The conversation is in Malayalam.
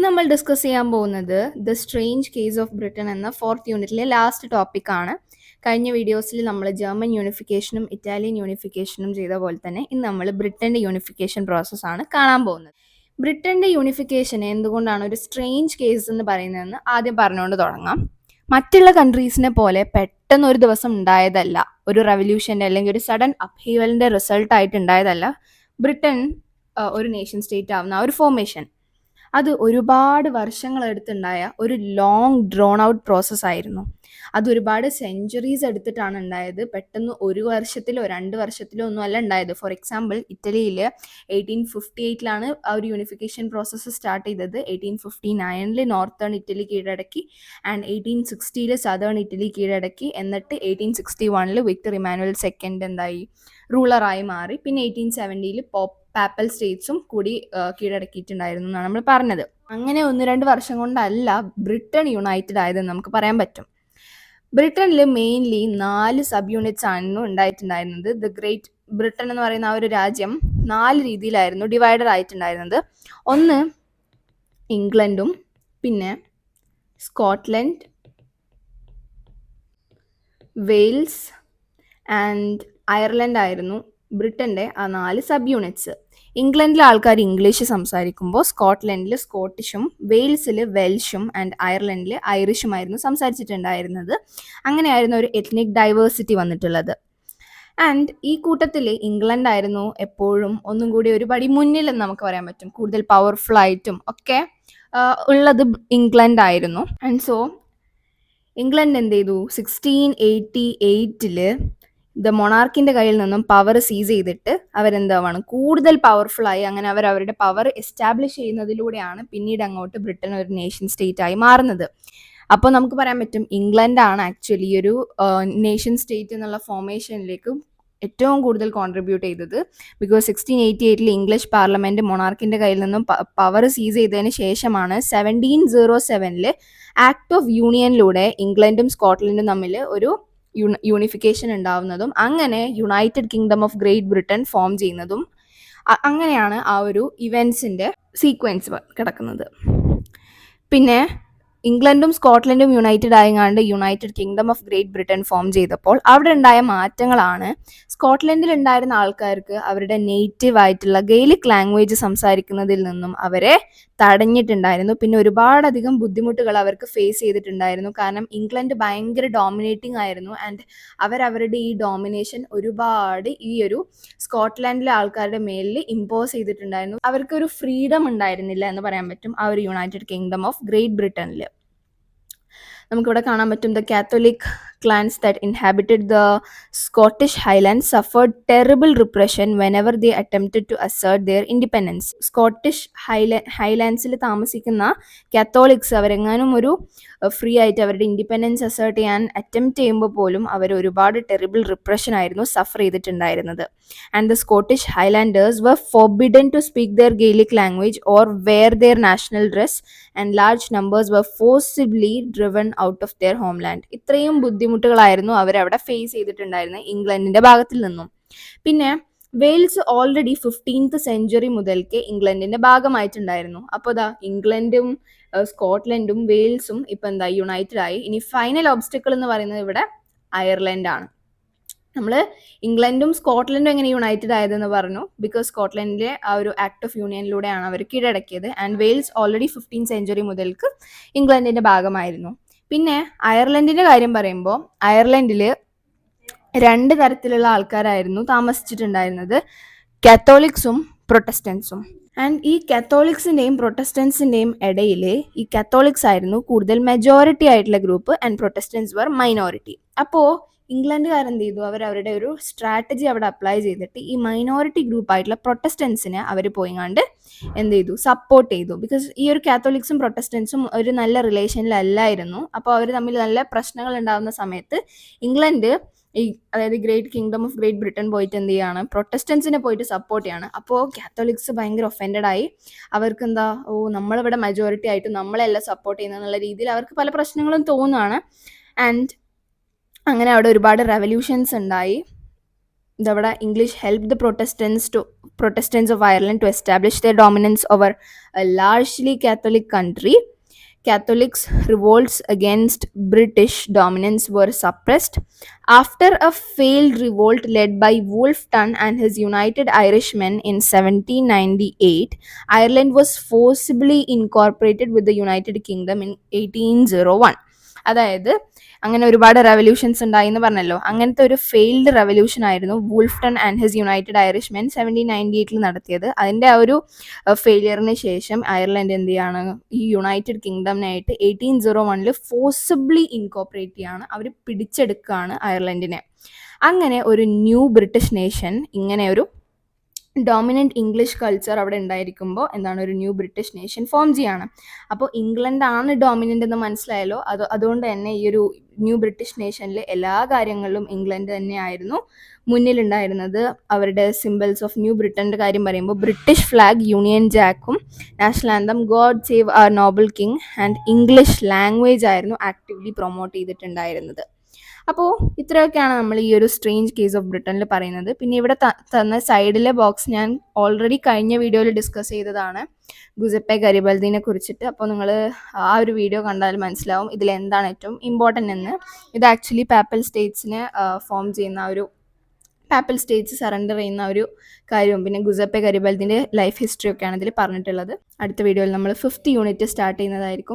നമ്മൾ ഡിസ്കസ് ചെയ്യാൻ പോകുന്നത് the strange case of Britain എന്ന ഫോർത്ത് യൂണിറ്റിലെ ലാസ്റ്റ് ടോപ്പിക്കാണ്. കഴിഞ്ഞ വീഡിയോസിൽ നമ്മൾ ജർമ്മൻ യൂണിഫിക്കേഷനും ഇറ്റാലിയൻ യൂണിഫിക്കേഷനും ചെയ്ത പോലെ തന്നെ ഇന്ന് നമ്മൾ ബ്രിട്ടൻ്റെ യൂണിഫിക്കേഷൻ പ്രോസസ്സാണ് കാണാൻ പോകുന്നത്. ബ്രിട്ടൻ്റെ യൂണിഫിക്കേഷനെ എന്തുകൊണ്ടാണ് ഒരു സ്ട്രേഞ്ച് കേസ് എന്ന് പറയുന്നതെന്ന് ആദ്യം പറഞ്ഞുകൊണ്ട് തുടങ്ങാം. മറ്റുള്ള കൺട്രീസിനെ പോലെ പെട്ടെന്ന് ഒരു ദിവസം ഉണ്ടായതല്ല, ഒരു റെവല്യൂഷൻ്റെ അല്ലെങ്കിൽ ഒരു സഡൻ അപ്ഹീവലിൻ്റെ റിസൾട്ടായിട്ട് ഉണ്ടായതല്ല ബ്രിട്ടൻ ഒരു നേഷൻ സ്റ്റേറ്റ് ആവുന്ന ആ ഒരു ഫോർമേഷൻ. അത് ഒരുപാട് വർഷങ്ങളെടുത്തുണ്ടായ ഒരു ലോങ് ഡ്രോൺ ഔട്ട് പ്രോസസ്സായിരുന്നു. അത് ഒരുപാട് സെഞ്ച്വറീസ് എടുത്തിട്ടാണ് ഉണ്ടായത്. പെട്ടെന്ന് ഒരു വർഷത്തിലോ 2 വർഷത്തിലോ ഒന്നും അല്ല ഉണ്ടായത്. ഫോർ എക്സാമ്പിൾ, ഇറ്റലിയിൽ 1858 ആ ഒരു യൂണിഫിക്കേഷൻ പ്രോസസ്സ് സ്റ്റാർട്ട് ചെയ്തത്. 1859 നോർത്തേൺ ഇറ്റലി കീഴടക്കി ആൻഡ് 1860 സദേൺ ഇറ്റലി കീഴടക്കി. എന്നിട്ട് 1861 വിക്ടർ ഇമാനുവൽ സെക്കൻഡ് എന്തായി, റൂളറായി മാറി. പിന്നെ 1870 പാപ്പൽ സ്റ്റേറ്റ്സും കൂടി കീഴടക്കിയിട്ടുണ്ടായിരുന്നു എന്നാണ് നമ്മൾ പറഞ്ഞത്. അങ്ങനെ 1-2 വർഷം കൊണ്ടല്ല ബ്രിട്ടൻ യുണൈറ്റഡ് ആയതെന്ന് നമുക്ക് പറയാൻ പറ്റും. ബ്രിട്ടനിൽ മെയിൻലി 4 സബ് യൂണിറ്റ്സ് ആയിരുന്നു ഉണ്ടായിട്ടുണ്ടായിരുന്നത്. ദ ഗ്രേറ്റ് ബ്രിട്ടൻ എന്ന് പറയുന്ന ആ ഒരു രാജ്യം 4 രീതിയിലായിരുന്നു ഡിവൈഡഡ് ആയിട്ടുണ്ടായിരുന്നത്. ഒന്ന് ഇംഗ്ലണ്ടും, പിന്നെ സ്കോട്ട്ലൻഡ്, വെയിൽസ് ആൻഡ് അയർലൻഡ് ആയിരുന്നു ബ്രിട്ടൻ്റെ ആ 4 സബ് യൂണിറ്റ്സ്. ഇംഗ്ലണ്ടിലെ ആൾക്കാർ ഇംഗ്ലീഷ് സംസാരിക്കുമ്പോൾ സ്കോട്ട്ലൻഡിൽ സ്കോട്ടിഷും, വെയിൽസിൽ വെൽഷും ആൻഡ് അയർലൻഡിൽ ഐറിഷുമായിരുന്നു സംസാരിച്ചിട്ടുണ്ടായിരുന്നത്. അങ്ങനെയായിരുന്നു ഒരു എത്നിക് ഡൈവേഴ്സിറ്റി വന്നിട്ടുള്ളത്. ആൻഡ് ഈ കൂട്ടത്തിൽ ഇംഗ്ലണ്ട് ആയിരുന്നു എപ്പോഴും ഒന്നും കൂടി ഒരു പടി മുന്നിലെന്ന് നമുക്ക് പറയാൻ പറ്റും. കൂടുതൽ പവർഫുൾ ആയിട്ടും ഒക്കെ ഉള്ളത് ഇംഗ്ലണ്ട് ആയിരുന്നു. ആൻഡ് സോ ഇംഗ്ലണ്ട് എന്ത് ചെയ്തു, 1688 ദ മൊണാർക്കിൻ്റെ കയ്യിൽ നിന്നും പവർ സീസ് ചെയ്തിട്ട് അവരെന്താവാണ് കൂടുതൽ പവർഫുള്ളായി. അങ്ങനെ അവർ അവരുടെ പവർ എസ്റ്റാബ്ലിഷ് ചെയ്യുന്നതിലൂടെയാണ് പിന്നീട് അങ്ങോട്ട് ബ്രിട്ടൻ ഒരു നേഷൻ സ്റ്റേറ്റ് ആയി മാറുന്നത്. അപ്പോൾ നമുക്ക് പറയാൻ പറ്റും ഇംഗ്ലണ്ടാണ് ആക്ച്വലി ഒരു നേഷൻ സ്റ്റേറ്റ് എന്നുള്ള ഫോർമേഷനിലേക്ക് ഏറ്റവും കൂടുതൽ കോൺട്രിബ്യൂട്ട് ചെയ്തത്. ബിക്കോസ് 1688 ഇംഗ്ലീഷ് പാർലമെൻറ്റ് മൊണാർക്കിൻ്റെ കയ്യിൽ നിന്നും പവർ സീസ് ചെയ്തതിന് ശേഷമാണ് 1707 ആക്ട് ഓഫ് യൂണിയനിലൂടെ ഇംഗ്ലണ്ടും സ്കോട്ട്ലൻഡും തമ്മിൽ ഒരു യൂണിഫിക്കേഷൻ ഉണ്ടാവുന്നതും അങ്ങനെ United Kingdom of Great Britain form ചെയ്യുന്നതും. അങ്ങനെയാണ് ആ ഒരു ഇവൻസിൻ്റെ സീക്വൻസ് കിടക്കുന്നത്. പിന്നെ ഇംഗ്ലണ്ടും സ്കോട്ട്ലൻഡും യുണൈറ്റഡ് ആയങ്ങാണ്ട് United Kingdom of Great Britain form ചെയ്തപ്പോൾ അവിടെ ഉണ്ടായ മാറ്റങ്ങളാണ് സ്കോട്ട്ലൻഡിൽ ഉണ്ടായിരുന്ന ആൾക്കാർക്ക് അവരുടെ നേറ്റീവ് ആയിട്ടുള്ള ഗെയിലിക് ലാംഗ്വേജ് സംസാരിക്കുന്നതിൽ നിന്നും അവരെ തടഞ്ഞിട്ടുണ്ടായിരുന്നു. പിന്നെ ഒരുപാടധികം ബുദ്ധിമുട്ടുകൾ അവർക്ക് ഫേസ് ചെയ്തിട്ടുണ്ടായിരുന്നു. കാരണം ഇംഗ്ലണ്ട് ഭയങ്കര ഡോമിനേറ്റിംഗ് ആയിരുന്നു. ആൻഡ് അവരുടെ ഈ ഡോമിനേഷൻ ഒരുപാട് ഈ ഒരു സ്കോട്ട്ലൻഡിലെ ആൾക്കാരുടെ മേലിൽ ഇമ്പോസ് ചെയ്തിട്ടുണ്ടായിരുന്നു. അവർക്കൊരു ഫ്രീഡം ഉണ്ടായിരുന്നില്ല എന്ന് പറയാൻ പറ്റും ആ ഒരു യുണൈറ്റഡ് കിങ്ഡം ഓഫ് ഗ്രേറ്റ് ബ്രിട്ടനിൽ. നമുക്കിവിടെ കാണാൻ പറ്റും the Catholic clans that inhabited the Scottish Highlands suffered terrible repression whenever they attempted to assert their independence. Scottish ഹൈലാൻഡ്സിൽ താമസിക്കുന്ന കാത്തോലിക്സ് അവരെങ്ങാനും ഒരു ഫ്രീ ആയിട്ട് അവരുടെ ഇൻഡിപെൻഡൻസ് അസേർട്ട് ചെയ്യാൻ അറ്റംപ്റ്റ് ചെയ്യുമ്പോൾ പോലും അവർ ഒരുപാട് ടെറിബിൾ റിപ്രഷൻ ആയിരുന്നു സഫർ ചെയ്തിട്ടുണ്ടായിരുന്നത്. And the Scottish Highlanders were forbidden to speak their Gaelic language or wear their national dress and large numbers were forcibly driven out of their homeland. ഇത്രയും ബുദ്ധിമുട്ടുകളായിരുന്നു അവരവിടെ ഫേസ് ചെയ്തിട്ടുണ്ടായിരുന്നത് ഇംഗ്ലണ്ടിൻ്റെ ഭാഗത്തിൽ നിന്നും. പിന്നെ വെയിൽസ് ഓൾറെഡി 15th സെഞ്ച്വറി മുതൽക്ക് ഇംഗ്ലണ്ടിൻ്റെ ഭാഗമായിട്ടുണ്ടായിരുന്നു. അപ്പോൾ ദാ ഇംഗ്ലണ്ടും സ്കോട്ട്ലൻഡും വെയിൽസും ഇപ്പം എന്താ യുണൈറ്റഡ് ആയി. ഇനി ഫൈനൽ ഒബ്സ്റ്റക്കിൾ എന്ന് പറയുന്നത് ഇവിടെ അയർലൻഡാണ്. നമ്മൾ ഇംഗ്ലണ്ടും സ്കോട്ട്ലൻഡും എങ്ങനെ യുണൈറ്റഡ് ആയതെന്ന് പറഞ്ഞു. ബിക്കോസ് സ്കോട്ട്ലൻഡിലെ ആ ഒരു ആക്ട് ഓഫ് യൂണിയനിലൂടെയാണ് അവർ കീഴടക്കിയത്. And Wales already 15th century മുതൽക്ക് ഇംഗ്ലണ്ടിൻ്റെ ഭാഗമായിരുന്നു. പിന്നെ അയർലൻഡിൻ്റെ കാര്യം പറയുമ്പോൾ അയർലൻഡിൽ 2 തരത്തിലുള്ള ആൾക്കാരായിരുന്നു താമസിച്ചിട്ടുണ്ടായിരുന്നത്, കാത്തോലിക്സും പ്രൊട്ടസ്റ്റൻസും. ആൻഡ് ഈ കാത്തോലിക്സിൻ്റെയും പ്രൊട്ടസ്റ്റൻസിൻ്റെയും ഇടയിൽ ഈ കാത്തോലിക്സ് ആയിരുന്നു കൂടുതൽ മെജോറിറ്റി ആയിട്ടുള്ള group and protestants were minority. അപ്പോൾ ഇംഗ്ലണ്ടുകാരെന്ത് ചെയ്തു, അവരുടെ ഒരു സ്ട്രാറ്റജി അവിടെ അപ്ലൈ ചെയ്തിട്ട് ഈ മൈനോറിറ്റി ഗ്രൂപ്പ് ആയിട്ടുള്ള പ്രൊട്ടസ്റ്റൻസിനെ അവർ പോയിങ്ങാണ്ട് എന്ത് ചെയ്തു, സപ്പോർട്ട് ചെയ്തു. ബിക്കോസ് ഈ ഒരു കാത്തോലിക്സും പ്രൊട്ടസ്റ്റൻസും ഒരു നല്ല റിലേഷനിലല്ലായിരുന്നു. അപ്പോൾ അവർ തമ്മിൽ നല്ല പ്രശ്നങ്ങൾ ഉണ്ടാകുന്ന സമയത്ത് ഇംഗ്ലണ്ട് അതായത് great kingdom of Great Britain പോയിട്ട് എന്ത് ചെയ്യാണ്, പ്രൊട്ടസ്റ്റൻസിനെ പോയിട്ട് സപ്പോർട്ട് ചെയ്യാണ്. അപ്പോൾ കാത്തോലിക്സ് ഭയങ്കര ഒഫൻഡഡ് ആയി. അവർക്ക് എന്താ, നമ്മളിവിടെ മെജോറിറ്റി ആയിട്ട് നമ്മളെല്ലാം സപ്പോർട്ട് ചെയ്യുന്നത് എന്നുള്ള രീതിയിൽ അവർക്ക് പല പ്രശ്നങ്ങളും തോന്നുകയാണ്. ആൻഡ് അങ്ങനെ അവിടെ ഒരുപാട് റെവല്യൂഷൻസ് ഉണ്ടായി. ഇതവിടെ English help the protestants of Ireland to establish the dominance over a largely Catholic country. Catholics' revolts against British dominance were suppressed. After a failed revolt led by Wolfe and his United Irishmen in 1798, Ireland was forcibly incorporated with the United Kingdom in 1801. അതായത് അങ്ങനെ ഒരുപാട് റെവല്യൂഷൻസ് ഉണ്ടായി എന്ന് പറഞ്ഞല്ലോ. അങ്ങനത്തെ ഒരു ഫെയിൽഡ് റെവല്യൂഷൻ ആയിരുന്നു വൂൾഫ്ടൺ ആൻഡ് ഹിസ് യുണൈറ്റഡ് ഐറിഷ്മെൻ 1798 നടത്തിയത്. അതിൻ്റെ ആ ഒരു ഫെയിലിയറിന് ശേഷം അയർലൻഡ് എന്ത് ചെയ്യാണ്, ഈ യുണൈറ്റഡ് കിങ്ഡമിനായിട്ട് 1801 ഫോഴ്സിബിളി ഇൻകോപ്പറേറ്റ് ചെയ്യാണ്, അവർ പിടിച്ചെടുക്കുകയാണ് അയർലൻഡിനെ. അങ്ങനെ ഒരു ന്യൂ ബ്രിട്ടീഷ് നേഷൻ, ഇങ്ങനെ ഒരു ഡോമിനൻറ്റ് ഇംഗ്ലീഷ് കൾച്ചർ അവിടെ ഉണ്ടായിരിക്കുമ്പോൾ എന്താണ്, ഒരു ന്യൂ ബ്രിട്ടീഷ് നേഷൻ ഫോം ചെയ്യാണ്. അപ്പോൾ ഇംഗ്ലണ്ടാണ് ഡോമിനൻ്റ് എന്ന് മനസ്സിലായല്ലോ. അതുകൊണ്ട് തന്നെ ഈ ഒരു ന്യൂ ബ്രിട്ടീഷ് നേഷനിൽ എല്ലാ കാര്യങ്ങളിലും ഇംഗ്ലണ്ട് തന്നെയായിരുന്നു മുന്നിലുണ്ടായിരുന്നത്. അവരുടെ സിമ്പിൾസ് ഓഫ് ന്യൂ ബ്രിട്ടൻ്റെ കാര്യം പറയുമ്പോൾ ബ്രിട്ടീഷ് ഫ്ലാഗ്, യൂണിയൻ ജാക്കും, national anthem God save our noble king and English language ആയിരുന്നു ആക്റ്റീവ്ലി പ്രൊമോട്ട് ചെയ്തിട്ടുണ്ടായിരുന്നത്. അപ്പോൾ ഇത്രയൊക്കെയാണ് നമ്മൾ ഈ ഒരു സ്ട്രേഞ്ച് കേസ് ഓഫ് ബ്രിട്ടനിൽ പറയുന്നത്. പിന്നെ ഇവിടെ തന്ന സൈഡിലെ ബോക്സ് ഞാൻ ഓൾറെഡി കഴിഞ്ഞ വീഡിയോയിൽ ഡിസ്കസ് ചെയ്തതാണ്, ഗുസെപ്പെ ഗരിബൽദിനെ കുറിച്ചിട്ട്. അപ്പോൾ നിങ്ങൾ ആ ഒരു വീഡിയോ കണ്ടാൽ മനസ്സിലാവും ഇതിൽ എന്താണ് ഏറ്റവും ഇമ്പോർട്ടൻ്റ് എന്ന്. ഇത് ആക്ച്വലി പാപ്പൽ സ്റ്റേറ്റ്സിനെ ഫോം ചെയ്യുന്ന ഒരു, പാപ്പൽ സ്റ്റേറ്റ്സ് സറണ്ടർ ചെയ്യുന്ന ഒരു കാര്യവും പിന്നെ ഗുസെപ്പെ ഗരിബൽദിൻ്റെ ലൈഫ് ഹിസ്റ്ററി ഒക്കെയാണ് ഇതിൽ പറഞ്ഞിട്ടുള്ളത്. അടുത്ത വീഡിയോയിൽ നമ്മൾ 5th യൂണിറ്റ് സ്റ്റാർട്ട് ചെയ്യുന്നതായിരിക്കും.